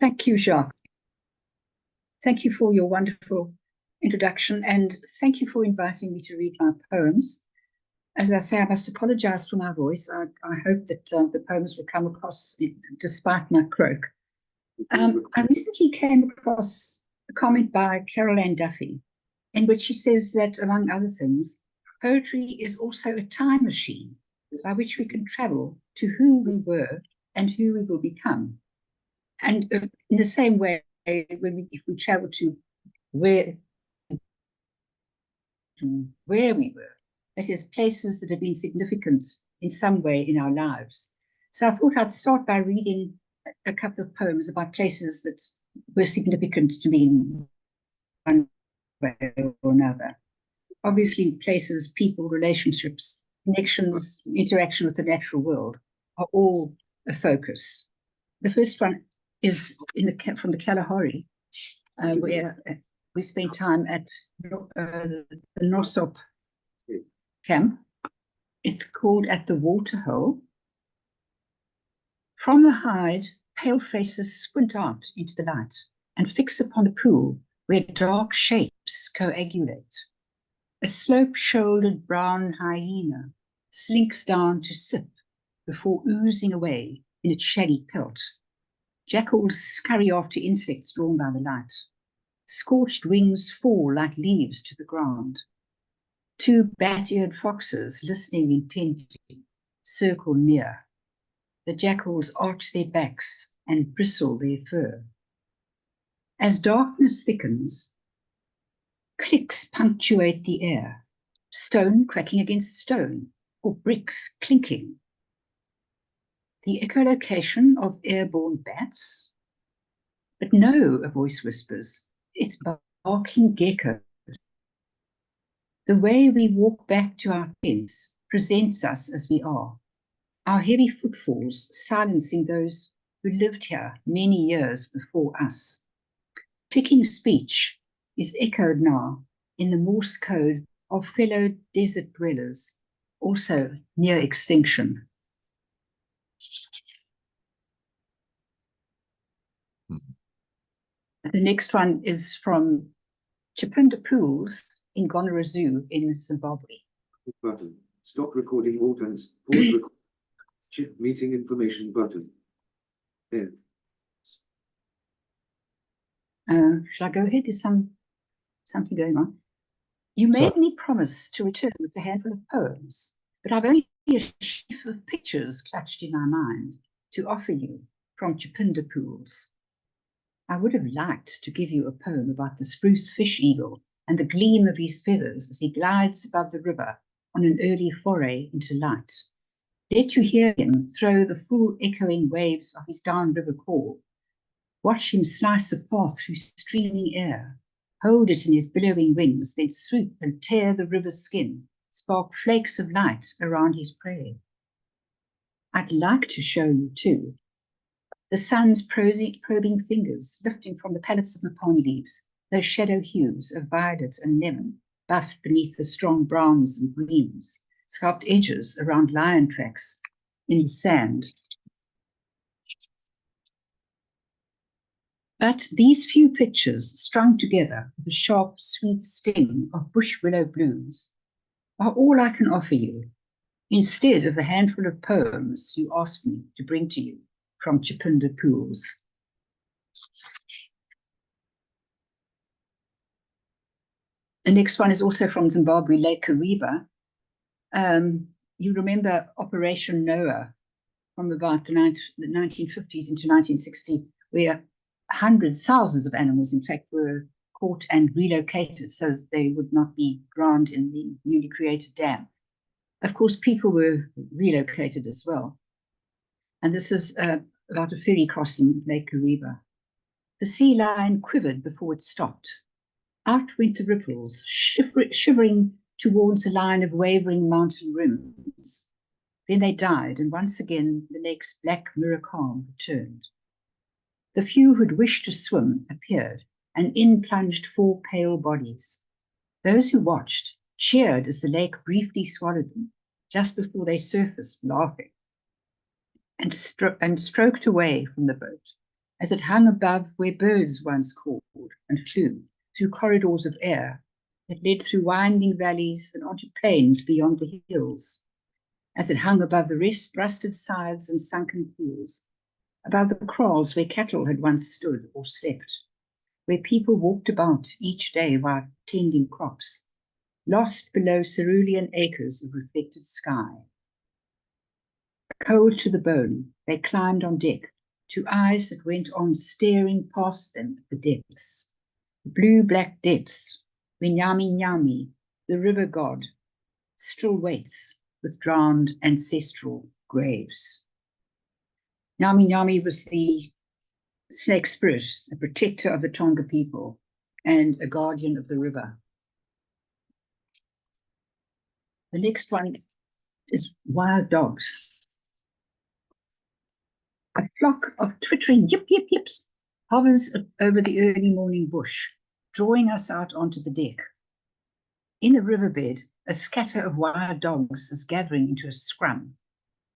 Thank you, Jacques. Thank you for your wonderful introduction, and thank you for inviting me to read my poems. As I say, I must apologize for my voice. I hope that the poems will come across despite my croak. I recently came across a comment by Carol Ann Duffy, in which she says that, among other things, poetry is also a time machine by which we can travel to who we were and who we will become. And in the same way, if we travel to where we were, that is, places that have been significant in some way in our lives. So I thought I'd start by reading a couple of poems about places that were significant to me in one way or another. Obviously, places, people, relationships, connections, interaction with the natural world are all a focus. The first one is from the Kalahari, where we spent time at the Nosop camp. It's called At the Waterhole. From the hide, pale faces squint out into the light and fix upon the pool where dark shapes coagulate. A slope-shouldered brown hyena slinks down to sip before oozing away in its shaggy pelt. Jackals scurry after insects drawn by the light. Scorched wings fall like leaves to the ground. Two bat-eared foxes, listening intently, circle near. The jackals arch their backs and bristle their fur. As darkness thickens, clicks punctuate the air, stone cracking against stone, or bricks clinking. The echolocation of airborne bats. But no, a voice whispers, it's barking geckos. The way we walk back to our tents presents us as we are, our heavy footfalls silencing those who lived here many years before us. Clicking speech is echoed now in the Morse code of fellow desert dwellers, also near extinction. The next one is from Chipinda Pools in Gonera Zoo in Zimbabwe. Button. Stop recording all times. Pause record. Chip meeting information button. There. Shall I go ahead? There's something going on. You made me promise to return with a handful of poems, but I've only a sheaf of pictures clutched in my mind to offer you from Chipinda Pools. I would have liked to give you a poem about the spruce fish eagle and the gleam of his feathers as he glides above the river on an early foray into light. Let you hear him throw the full echoing waves of his downriver call. Watch him slice a path through streaming air, hold it in his billowing wings, then swoop and tear the river's skin, spark flakes of light around his prey. I'd like to show you, too, the sun's probing fingers lifting from the pallets of maponi leaves, those shadow hues of violet and lemon, buffed beneath the strong browns and greens, scarped edges around lion tracks in the sand. But these few pictures, strung together with a sharp, sweet sting of bush willow blooms, are all I can offer you, instead of the handful of poems you asked me to bring to you from Chipinda Pools. The next one is also from Zimbabwe, Lake Kariba. You remember Operation Noah from about the 1950s into 1960, where hundreds, thousands of animals, in fact, were caught and relocated so that they would not be drowned in the newly created dam. Of course, people were relocated as well. And this is about a ferry crossing Lake Kariba. The sea lion quivered before it stopped. Out went the ripples, shivering towards a line of wavering mountain rims. Then they died, and once again the lake's black mirror calm returned. The few who'd wished to swim appeared, and in plunged 4 pale bodies. Those who watched cheered as the lake briefly swallowed them, just before they surfaced laughing, and stroked away from the boat, as it hung above where birds once called and flew through corridors of air that led through winding valleys and onto plains beyond the hills, as it hung above the rusted scythes and sunken pools, above the kraals where cattle had once stood or slept, where people walked about each day while tending crops, lost below cerulean acres of reflected sky. Cold to the bone, they climbed on deck to eyes that went on staring past them at the depths, the blue-black depths, where Nyami Nyami, the river god, still waits with drowned ancestral graves. Nyami Nyami was the snake spirit, a protector of the Tonga people and a guardian of the river. The next one is wild dogs. A flock of twittering yip yip yips hovers over the early morning bush, drawing us out onto the deck. In the riverbed, a scatter of wild dogs is gathering into a scrum,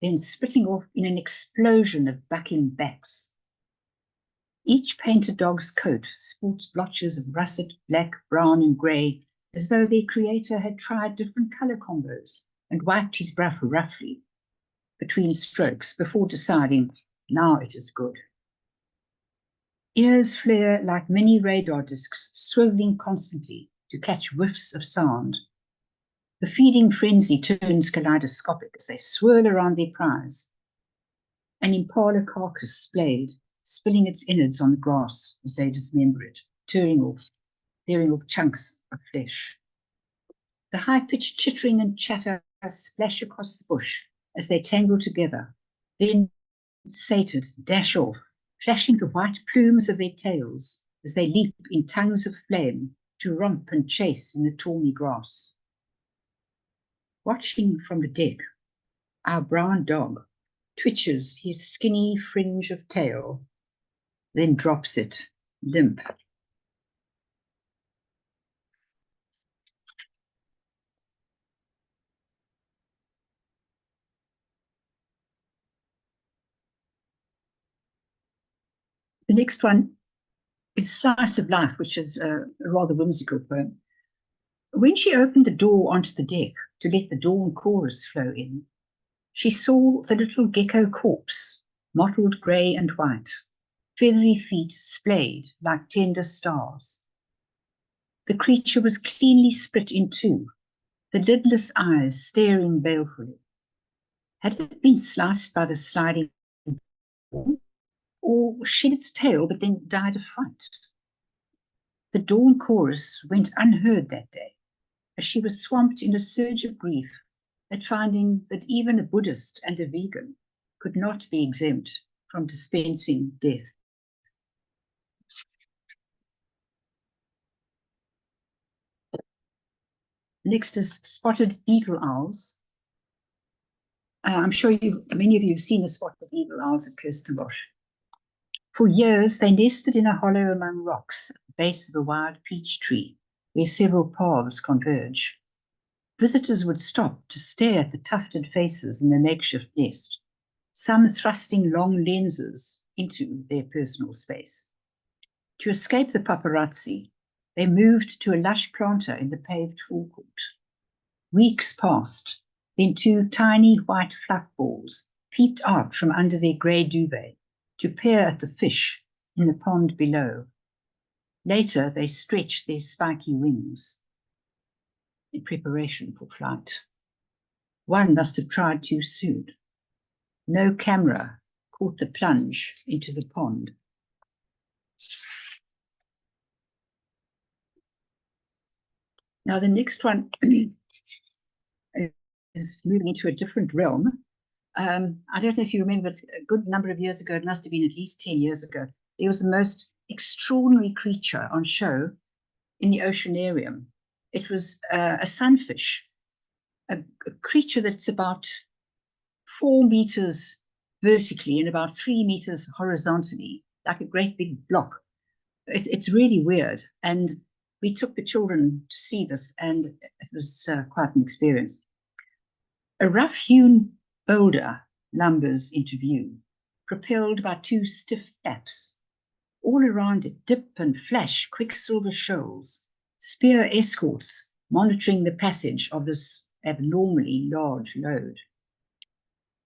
then splitting off in an explosion of bucking backs. Each painted dog's coat sports blotches of russet, black, brown, and grey, as though their creator had tried different colour combos and wiped his brush roughly between strokes before deciding, now it is good. Ears flare like mini radar discs, swiveling constantly to catch whiffs of sound. The feeding frenzy turns kaleidoscopic as they swirl around their prize. An impala carcass splayed, spilling its innards on the grass as they dismember it, tearing off chunks of flesh. The high-pitched chittering and chatter splash across the bush as they tangle together, then, sated, dash off, flashing the white plumes of their tails as they leap in tongues of flame to romp and chase in the tawny grass. Watching from the deck, our brown dog twitches his skinny fringe of tail, then drops it, limp. The next one is Slice of Life, which is a rather whimsical poem. When she opened the door onto the deck to let the dawn chorus flow in, she saw the little gecko corpse, mottled grey and white, feathery feet splayed like tender stars. The creature was cleanly split in two, the lidless eyes staring balefully. Had it been sliced by the sliding door, or shed its tail but then died of fright? The dawn chorus went unheard that day, as she was swamped in a surge of grief at finding that even a Buddhist and a vegan could not be exempt from dispensing death. Next is Spotted Eagle Owls. I'm sure many of you have seen the spotted eagle owls at Kirstenbosch. For years, they nested in a hollow among rocks at the base of a wild peach tree, where several paths converge. Visitors would stop to stare at the tufted faces in the makeshift nest, some thrusting long lenses into their personal space. To escape the paparazzi, they moved to a lush planter in the paved forecourt. Weeks passed, then two tiny white fluff balls peeped out from under their grey duvet to peer at the fish in the pond below. Later, they stretched their spiky wings in preparation for flight. One must have tried too soon. No camera caught the plunge into the pond. Now, the next one is moving into a different realm. I don't know if you remember, a good number of years ago, it must have been at least 10 years ago, there was the most extraordinary creature on show in the oceanarium. It was a sunfish, a creature that's about 4 meters vertically and about 3 meters horizontally, like a great big block. It's really weird. And we took the children to see this, and it was quite an experience. A rough-hewn boulder lumbers into view, propelled by 2 stiff flaps, All around it dip and flash quicksilver shoals, spear escorts monitoring the passage of this abnormally large load.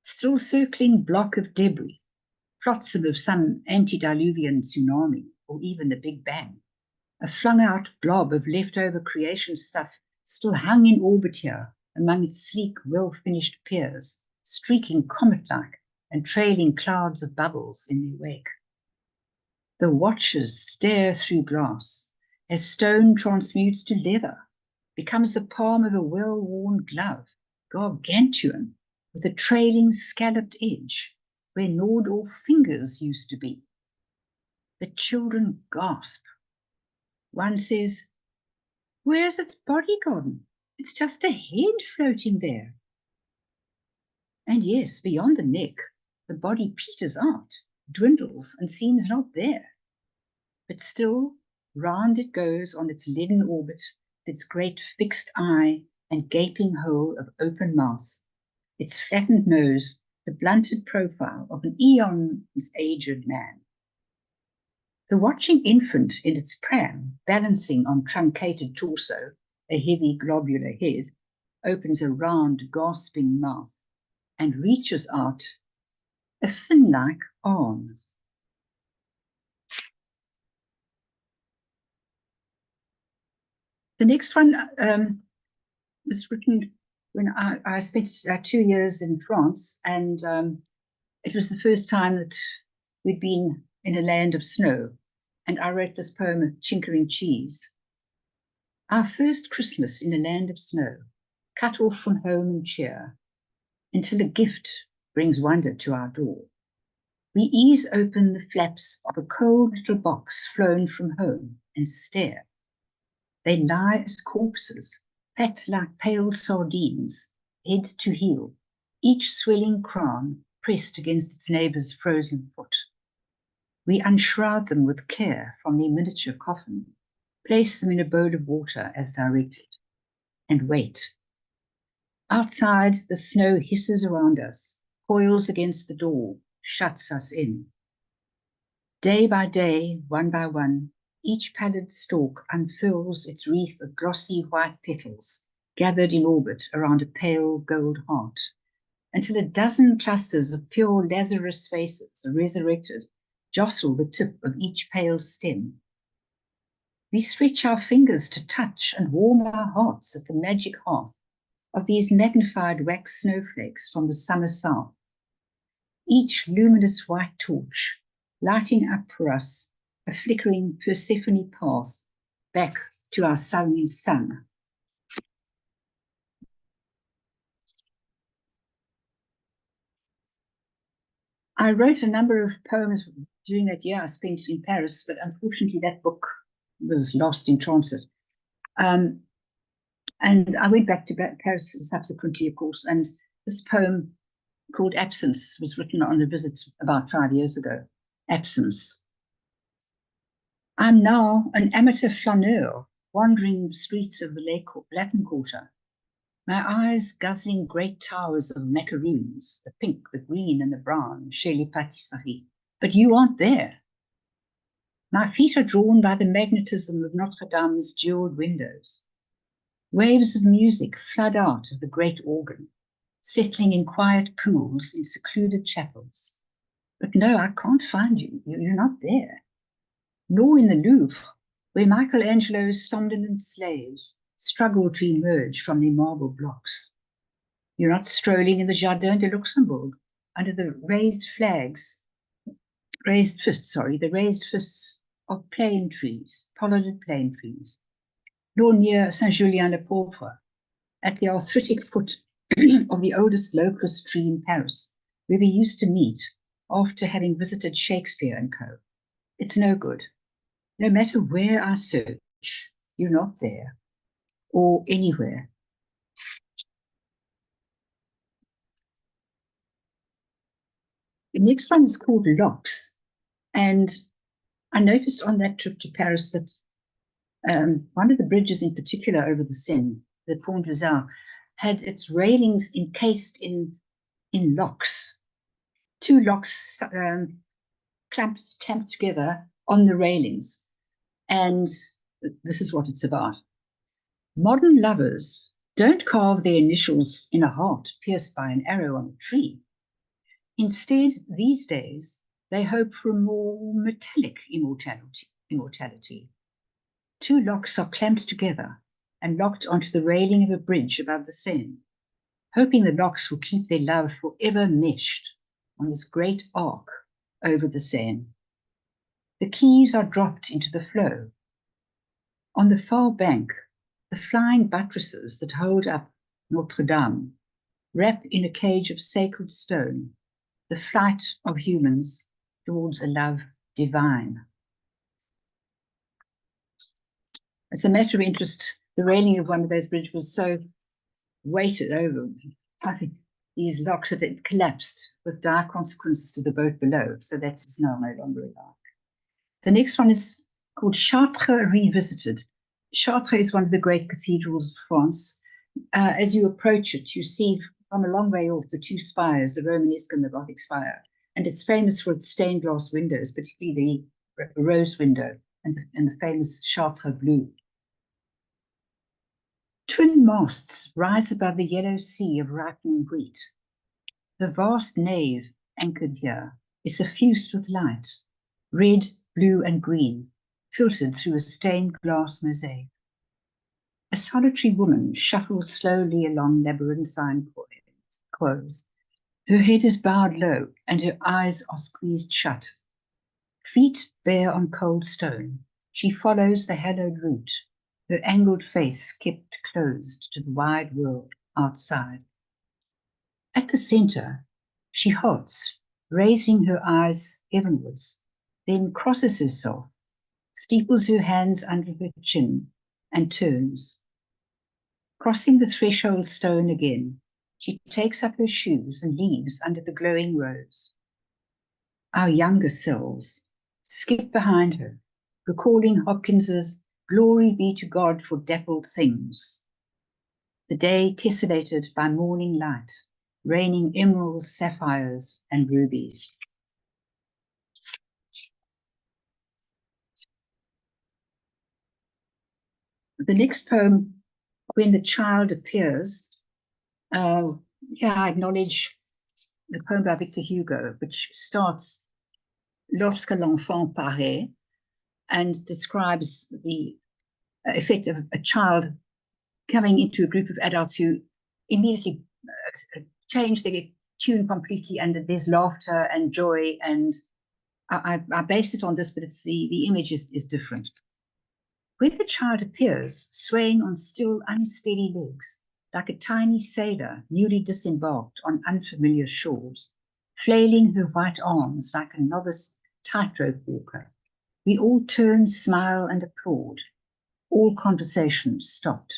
Still circling block of debris, flotsam of some antediluvian tsunami or even the Big Bang. A flung-out blob of leftover creation stuff still hung in orbit here among its sleek, well-finished piers, streaking comet-like and trailing clouds of bubbles in their wake. The watchers stare through glass as stone transmutes to leather, becomes the palm of a well-worn glove, gargantuan, with a trailing scalloped edge where gnawed-off fingers used to be. The children gasp. One says, "Where's its body gone? It's just a head floating there." And yes, beyond the neck, the body peters out, dwindles, and seems not there. But still, round it goes on its leaden orbit, with its great fixed eye and gaping hole of open mouth, its flattened nose, the blunted profile of an eon's aged man. The watching infant in its pram, balancing on truncated torso, a heavy globular head, opens a round, gasping mouth and reaches out a fin-like arm. The next one was written when I spent 2 years in France, and it was the first time that we'd been in a land of snow, and I wrote this poem of Chinkering Cheese. Our first Christmas in a land of snow, cut off from home and cheer, until a gift brings wonder to our door. We ease open the flaps of a cold little box flown from home and stare. They lie as corpses, packed like pale sardines, head to heel, each swelling crown pressed against its neighbour's frozen foot. We unshroud them with care from their miniature coffin, place them in a bowl of water as directed, and wait. Outside, the snow hisses around us, coils against the door, shuts us in. Day by day, one by one, each pallid stalk unfurls its wreath of glossy white petals, gathered in orbit around a pale gold heart, until a dozen clusters of pure Lazarus faces, resurrected, jostle the tip of each pale stem. We stretch our fingers to touch and warm our hearts at the magic hearth of these magnified wax snowflakes from the summer south, each luminous white torch lighting up for us a flickering Persephone path back to our sunny sun. I wrote a number of poems during that year I spent in Paris, but unfortunately that book was lost in transit. And I went back to Paris subsequently, of course, and this poem called Absence was written on a visit about 5 years ago. Absence. I'm now an amateur flaneur, wandering the streets of the Latin Quarter, my eyes guzzling great towers of macaroons, the pink, the green, and the brown, chez les pâtisseries. But you aren't there. My feet are drawn by the magnetism of Notre Dame's jeweled windows. Waves of music flood out of the great organ, settling in quiet pools in secluded chapels. But no, I can't find you. You're not there. Nor in the Louvre, where Michelangelo's somnolent slaves struggle to emerge from their marble blocks. You're not strolling in the Jardin de Luxembourg under the raised fists of plane trees, pollarded plane trees, nor near Saint-Julien-le-Pauvre, at the arthritic foot of the oldest locust tree in Paris, where we used to meet after having visited Shakespeare and co. It's no good. No matter where I search, you're not there, or anywhere. The next one is called Locks, and I noticed on that trip to Paris that one of the bridges in particular over the Seine, the Pont des Arts, had its railings encased in locks. Two locks clamped together on the railings. And this is what it's about. Modern lovers don't carve their initials in a heart pierced by an arrow on a tree. Instead, these days, they hope for a more metallic immortality. Two locks are clamped together and locked onto the railing of a bridge above the Seine, hoping the locks will keep their love forever meshed on this great arc over the Seine. The keys are dropped into the flow. On the far bank, the flying buttresses that hold up Notre Dame wrap in a cage of sacred stone the flight of humans towards a love divine. As a matter of interest, the railing of one of those bridges was so weighted over, I think, these locks that it collapsed with dire consequences to the boat below. So that's now no longer alive. The next one is called Chartres Revisited. Chartres is one of the great cathedrals of France. As you approach it, you see from a long way off the two spires, the Romanesque and the Gothic spire. And it's famous for its stained glass windows, particularly the rose window and the famous Chartres blue. Twin masts rise above the yellow sea of ripening wheat. The vast nave anchored here is suffused with light, red, blue, and green, filtered through a stained glass mosaic. A solitary woman shuffles slowly along labyrinthine quays. Her head is bowed low, and her eyes are squeezed shut. Feet bare on cold stone, she follows the hallowed route, her angled face kept closed to the wide world outside. At the center, she halts, raising her eyes heavenwards, then crosses herself, steeples her hands under her chin, and turns. Crossing the threshold stone again, she takes up her shoes and leaves under the glowing rose. Our younger selves skip behind her, recalling Hopkins's "Glory be to God for dappled things." The day tessellated by morning light, raining emeralds, sapphires, and rubies. The next poem, When the Child Appears, here I acknowledge the poem by Victor Hugo, which starts Lorsque l'enfant paraît and describes the effect of a child coming into a group of adults who immediately change their tune completely, and there's laughter and joy. And I based it on this, but it's the image is different. When the child appears, swaying on still unsteady legs, like a tiny sailor newly disembarked on unfamiliar shores, flailing her white arms like a novice tightrope walker, we all turn, smile, and applaud. All conversation stopped.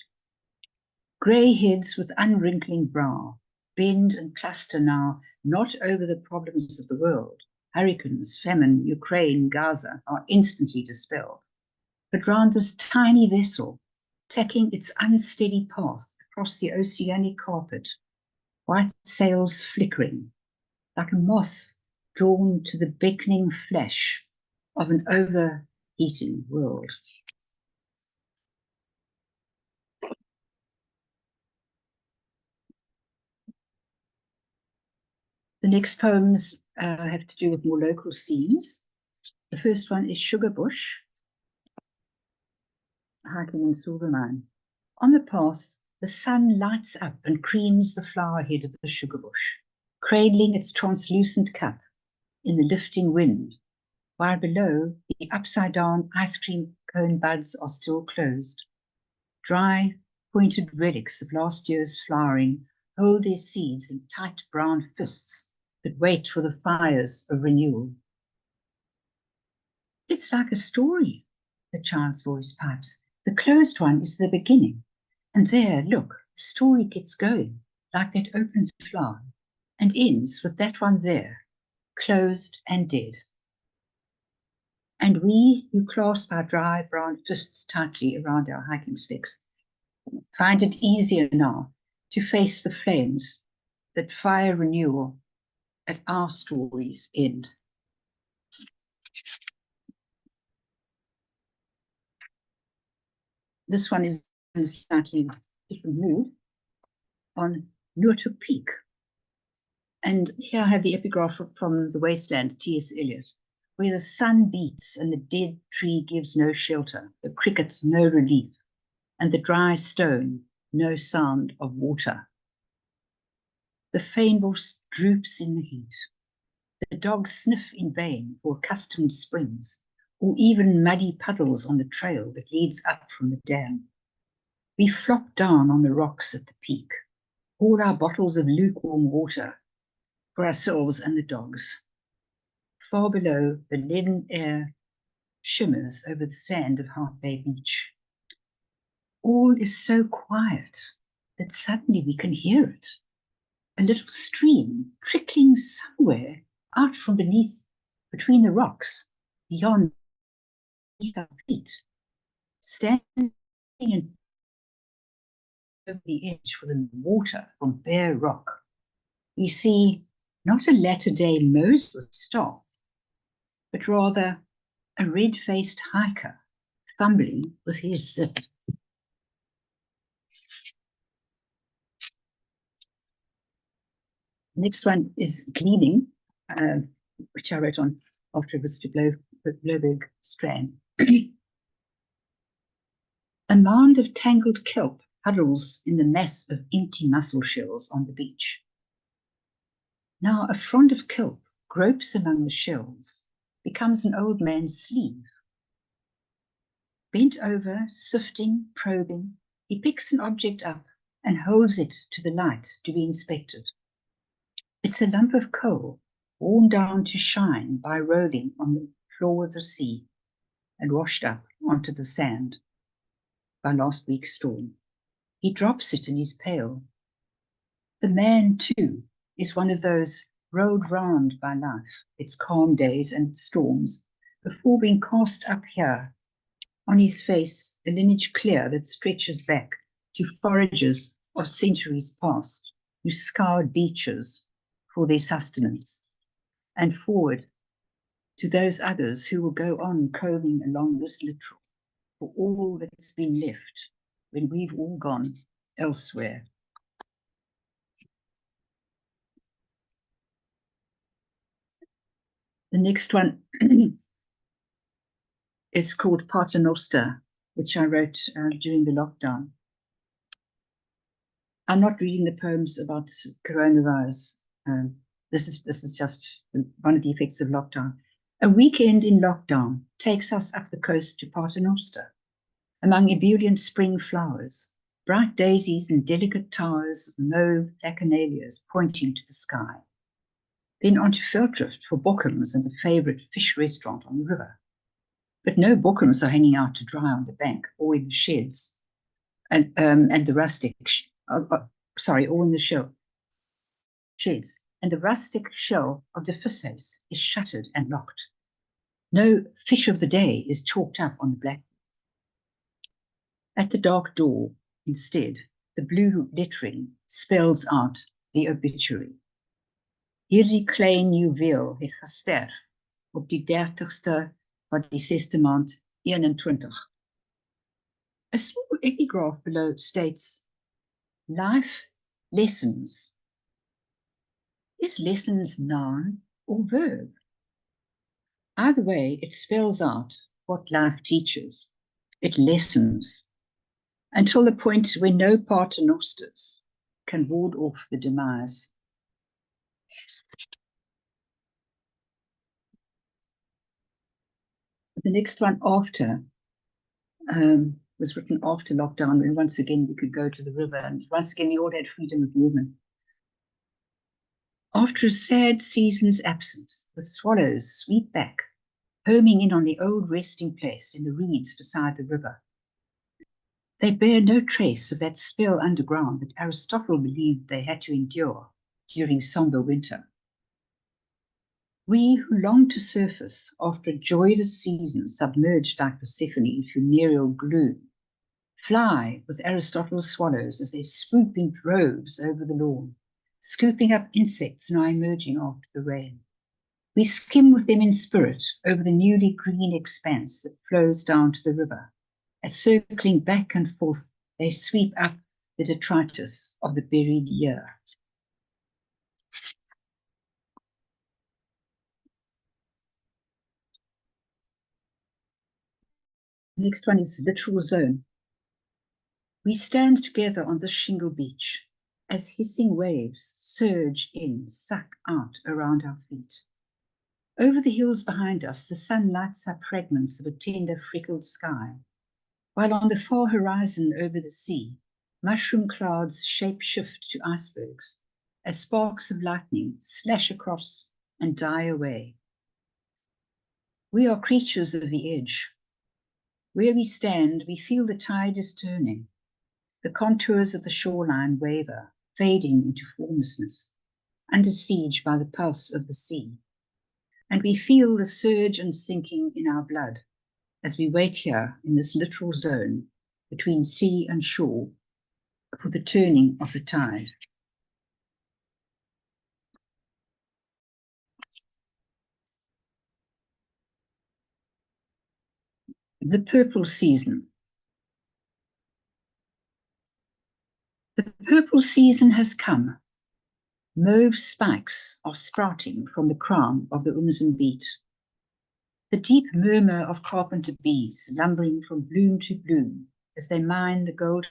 Grey heads with unwrinkling brow bend and cluster now, not over the problems of the world. Hurricanes, famine, Ukraine, Gaza are instantly dispelled, but round this tiny vessel, tacking its unsteady path across the oceanic carpet, white sails flickering, like a moth drawn to the beckoning flash of an overheating world. The next poems have to do with more local scenes. The first one is Sugar Bush, hiking in Silvermine. On the path, the sun lights up and creams the flower head of the sugar bush, cradling its translucent cup in the lifting wind, while below the upside-down ice cream cone buds are still closed. Dry, pointed relics of last year's flowering hold their seeds in tight brown fists that wait for the fires of renewal. It's like a story, the child's voice pipes. The closed one is the beginning. And there, look, the story gets going, like that open flower, and ends with that one there, closed and dead. And we who clasp our dry brown fists tightly around our hiking sticks find it easier now to face the flames that fire renewal at our story's end. This one is in a slightly different mood, on Noordhoek Peak. And here I have the epigraph from The Wasteland, T.S. Eliot, where the sun beats and the dead tree gives no shelter, the cricket no relief, and the dry stone no sound of water. The fynbos droops in the heat. The dogs sniff in vain for accustomed springs, or even muddy puddles on the trail that leads up from the dam. We flop down on the rocks at the peak, all our bottles of lukewarm water for ourselves and the dogs. Far below, the leaden air shimmers over the sand of Hart Bay Beach. All is so quiet that suddenly we can hear it. A little stream trickling somewhere out from between the rocks, beyond our feet, standing and over the edge for the water from bare rock. We see not a latter-day Moses with staff, but rather a red-faced hiker fumbling with his zip. Next one is Gleaning, which I wrote on after a visit to Bloberg Strand. A mound of tangled kelp huddles in the mass of empty mussel shells on the beach. Now a frond of kelp gropes among the shells, becomes an old man's sleeve. Bent over, sifting, probing, he picks an object up and holds it to the light to be inspected. It's a lump of coal, worn down to shine by rolling on the floor of the sea and washed up onto the sand by last week's storm. He drops it in his pail. The man, too, is one of those rolled round by life, its calm days and its storms, before being cast up here, on his face a lineage clear that stretches back to foragers of centuries past, who scoured beaches for their sustenance, and forward to those others who will go on combing along this littoral for all that's been left when we've all gone elsewhere. The next one is called Paternoster, which I wrote during the lockdown. I'm not reading the poems about coronavirus. This is just one of the effects of lockdown. A weekend in lockdown takes us up the coast to Paternoster, among ebullient spring flowers, bright daisies and delicate towers of mauve lacanalias pointing to the sky. Then on to Veldrift for bokkums and the favourite fish restaurant on the river. But no bokkums are hanging out to dry on the bank or in the sheds, and the rustic, or in the sheds. And the rustic shell of the fishes is shuttered and locked. No fish of the day is chalked up on the black. At the dark door, instead, the blue lettering spells out the obituary. Hierdie klein juweel het gesterf op die 30ste van die 6de maand 21. A small epigraph below states, life lessons. Is lessons noun or verb? Either way, it spells out what life teaches. It lessens until the point where no paternosters can ward off the demise. The next one after was written after lockdown, when once again we could go to the river and once again we all had freedom of movement. After a sad season's absence, the swallows sweep back, homing in on the old resting place in the reeds beside the river. They bear no trace of that spell underground that Aristotle believed they had to endure during somber winter. We who long to surface after a joyless season submerged like Persephone in funereal gloom, fly with Aristotle's swallows as they swoop in droves over the lawn, scooping up insects now emerging after the rain. We skim with them in spirit over the newly green expanse that flows down to the river, as circling back and forth, they sweep up the detritus of the buried year. Next one is literal zone. We stand together on this shingle beach as hissing waves surge in, suck out around our feet. Over the hills behind us, the sun lights up fragments of a tender freckled sky, while on the far horizon over the sea, mushroom clouds shape-shift to icebergs as sparks of lightning slash across and die away. We are creatures of the edge. Where we stand, we feel the tide is turning. The contours of the shoreline waver, fading into formlessness, under siege by the pulse of the sea. And we feel the surge and sinking in our blood as we wait here in this literal zone between sea and shore for the turning of the tide. The purple season. The purple season has come. Mauve spikes are sprouting from the crown of the beet. The deep murmur of carpenter bees lumbering from bloom to bloom as they mine the gold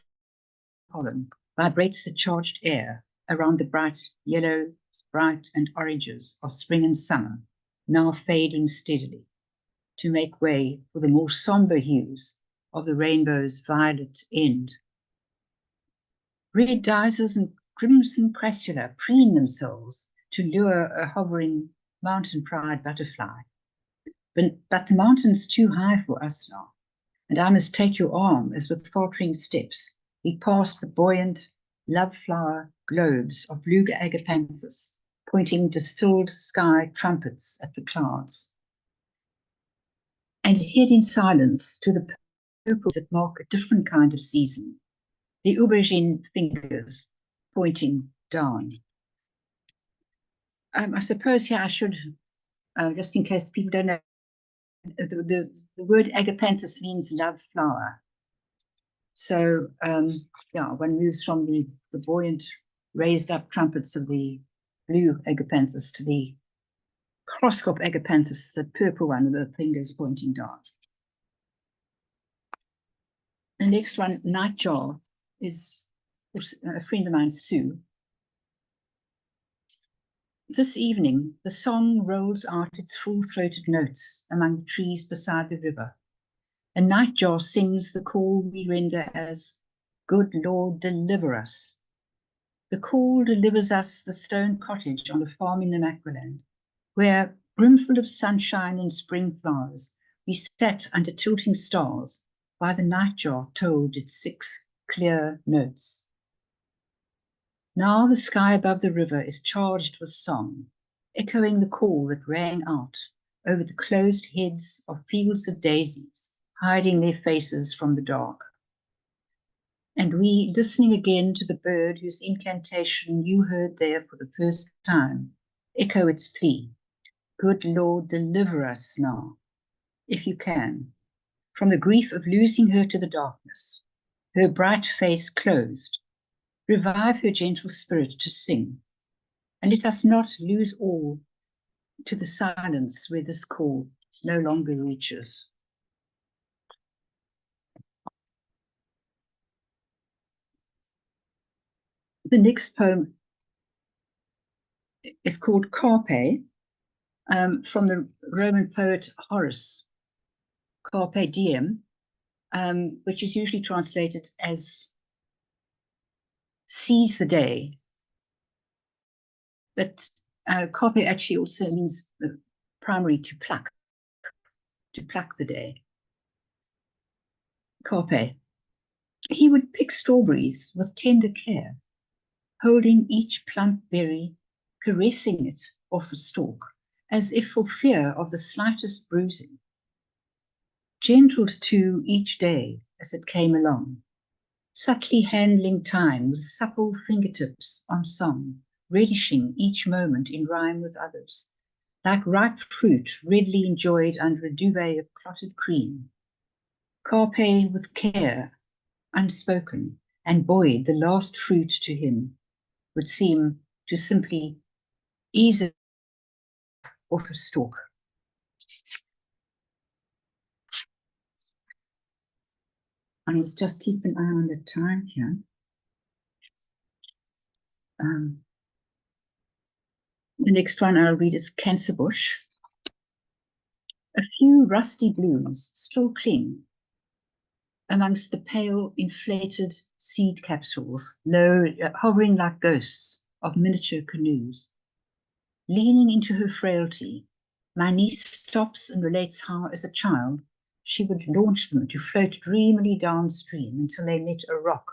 pollen vibrates the charged air around the bright yellows, bright and oranges of spring and summer, now fading steadily to make way for the more somber hues of the rainbow's violet end. Red dizers and crimson crassula preen themselves to lure a hovering mountain pride butterfly. But the mountain's too high for us now, and I must take your arm as with faltering steps we pass the buoyant love flower globes of blue agapanthus, pointing distilled sky trumpets at the clouds. And head in silence to the purples that mark a different kind of season, the aubergine fingers pointing down. I suppose here I should, just in case people don't know, the word agapanthus means love flower. So, yeah, one moves from the buoyant, raised up trumpets of the blue agapanthus to the crosscop agapanthus, the purple one with the fingers pointing down. The next one, Nightjar, is a friend of mine, Sue. This evening, the song rolls out its full-throated notes among the trees beside the river. A nightjar sings the call we render as, "Good Lord, deliver us." The call delivers us the stone cottage on a farm in Namaqualand, where, brimful of sunshine and spring flowers, we sat under tilting stars while the nightjar told its 6 clear notes. Now the sky above the river is charged with song, echoing the call that rang out over the closed heads of fields of daisies, hiding their faces from the dark. And we, listening again to the bird whose incantation you heard there for the first time, echo its plea, "Good Lord, deliver us now, if you can, from the grief of losing her to the darkness, her bright face closed. Revive her gentle spirit to sing, and let us not lose all to the silence where this call no longer reaches." The next poem is called Carpe, from the Roman poet Horace, Carpe Diem, which is usually translated as seize the day. But carpe actually also means primary to pluck the day. Carpe. He would pick strawberries with tender care, holding each plump berry, caressing it off the stalk, as if for fear of the slightest bruising. Gentled too each day as it came along, subtly handling time with supple fingertips on song, redishing each moment in rhyme with others, like ripe fruit readily enjoyed under a duvet of clotted cream. Carpe with care, unspoken, and buoyed the last fruit to him would seem to simply ease it off the stalk. And let's just keep an eye on the time here. The next one I'll read is Cancer Bush. A few rusty blues still cling amongst the pale, inflated seed capsules, low, hovering like ghosts of miniature canoes. Leaning into her frailty, my niece stops and relates how, as a child, she would launch them to float dreamily downstream until they met a rock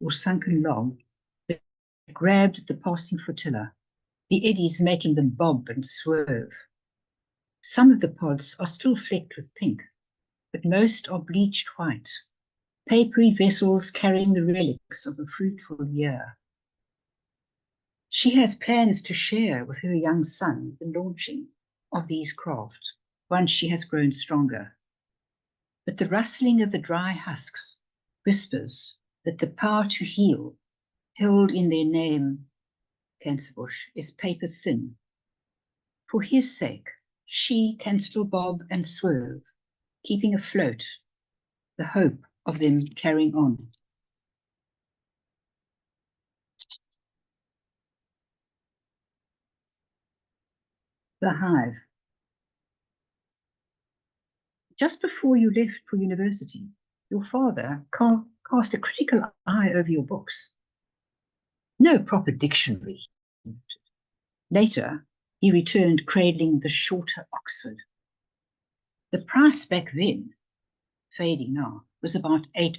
or sunken log that grabbed the passing flotilla, the eddies making them bob and swerve. Some of the pods are still flecked with pink, but most are bleached white, papery vessels carrying the relics of a fruitful year. She has plans to share with her young son the launching of these craft once she has grown stronger. But the rustling of the dry husks whispers that the power to heal, held in their name, Cancerbush, is paper thin. For his sake, she can still bob and swerve, keeping afloat the hope of them carrying on. The Hive. Just before you left for university, your father cast a critical eye over your books. No proper dictionary. Later, he returned cradling the shorter Oxford. The price back then, fading now, was about £8.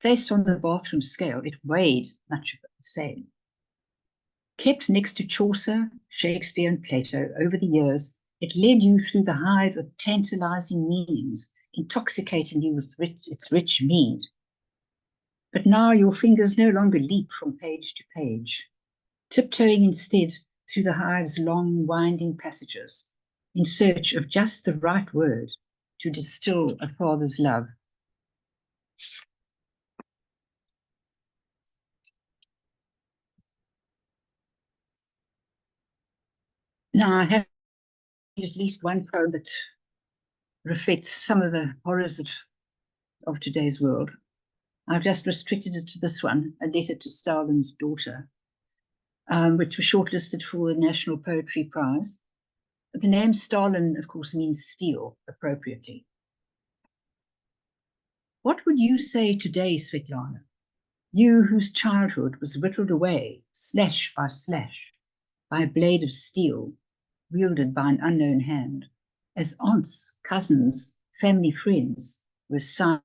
Placed on the bathroom scale, it weighed much of the same. Kept next to Chaucer, Shakespeare, and Plato over the years, it led you through the hive of tantalizing meanings, intoxicating you with its rich mead. But now your fingers no longer leap from page to page, tiptoeing instead through the hive's long, winding passages, in search of just the right word to distill a father's love. Now, I have at least one poem that reflects some of the horrors of today's world. I've just restricted it to this one, a letter to Stalin's daughter, which was shortlisted for the National Poetry Prize. The name Stalin, of course, means steel, appropriately. What would you say today, Svetlana? You whose childhood was whittled away, slash by a blade of steel, wielded by an unknown hand, as aunts, cousins, family friends were scythed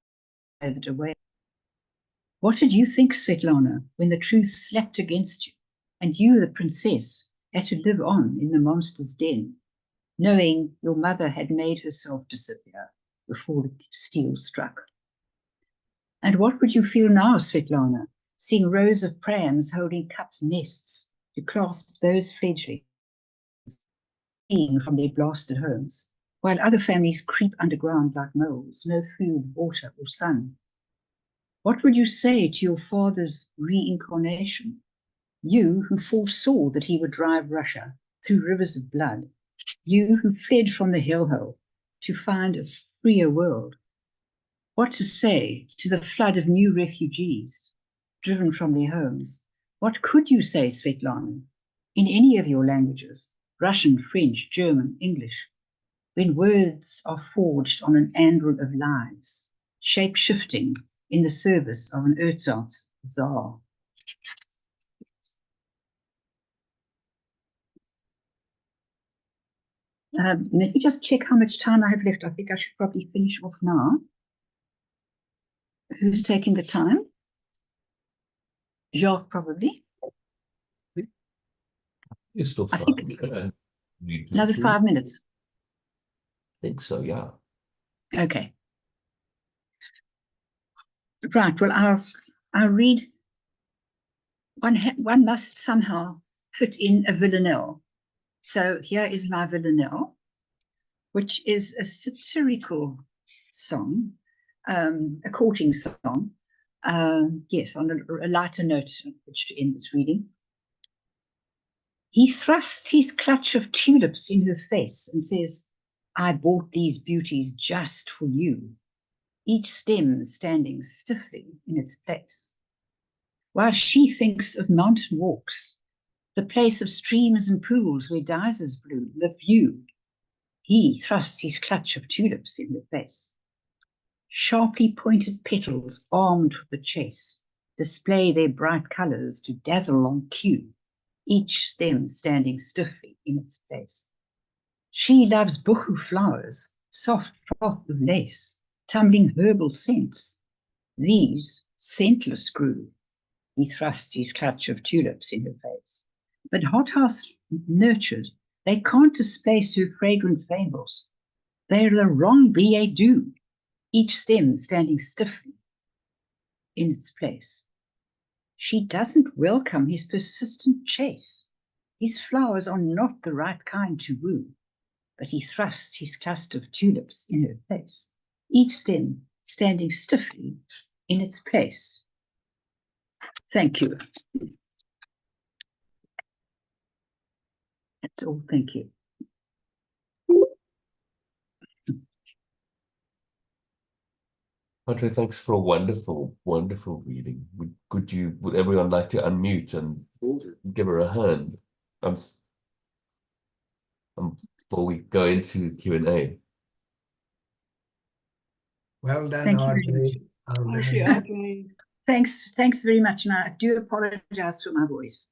away. What did you think, Svetlana, when the truth slapped against you, and you, the princess, had to live on in the monster's den, knowing your mother had made herself disappear before the steel struck? And what would you feel now, Svetlana, seeing rows of prams holding cupped nests to clasp those fledglings fleeing from their blasted homes, while other families creep underground like moles, no food, water, or sun? What would you say to your father's reincarnation, you who foresaw that he would drive Russia through rivers of blood, you who fled from the hellhole to find a freer world? What to say to the flood of new refugees driven from their homes? What could you say, Svetlana, in any of your languages, Russian, French, German, English, when words are forged on an anvil of lives, shape-shifting in the service of an ersatz czar? Let me just check how much time I have left. I think I should probably finish off now. Who's taking the time? Jacques, probably. You're still I fine. think another 5 minutes. I think so, yeah. Okay. Right. Well, I'll read. One must somehow fit in a villanelle. So here is my villanelle, which is a satirical song, a courting song. Yes, on a lighter note on which to end this reading. He thrusts his clutch of tulips in her face and says, I bought these beauties just for you, each stem standing stiffly in its place. While she thinks of mountain walks, the place of streams and pools where daisies bloom, the view, he thrusts his clutch of tulips in her face. Sharply pointed petals armed for the chase display their bright colours to dazzle on cue, each stem standing stiffly in its place. She loves bohu flowers, soft froth of lace, tumbling herbal scents. These scentless grew. He thrusts his clutch of tulips in her face. But hothouse nurtured, they can't displace her fragrant fables. They're the wrong billet doux, each stem standing stiffly in its place. She doesn't welcome his persistent chase. His flowers are not the right kind to woo, but he thrusts his cluster of tulips in her face, each stem standing stiffly in its place. Thank you. That's all. Thank you. Adré, thanks for a wonderful, wonderful reading. Would everyone like to unmute and give her a hand? Before we go into Q&A. Well done, Thank you very Adré. Well done. Thanks very much. And I do apologize for my voice.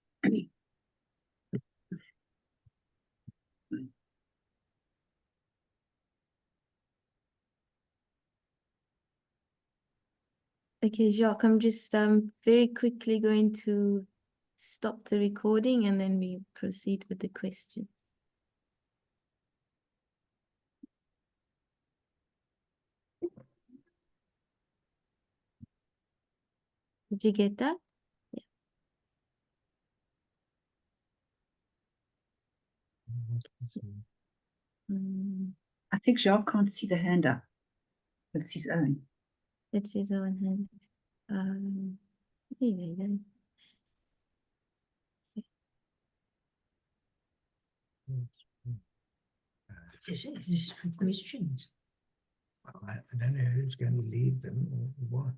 Okay, Jacques, I'm just very quickly going to stop the recording and then we proceed with the questions. Did you get that? Yeah. I think Jacques can't see the hand up. It's his own. It's his own hand. There you go. This is for questions. Well, I don't know who's going to lead them or what.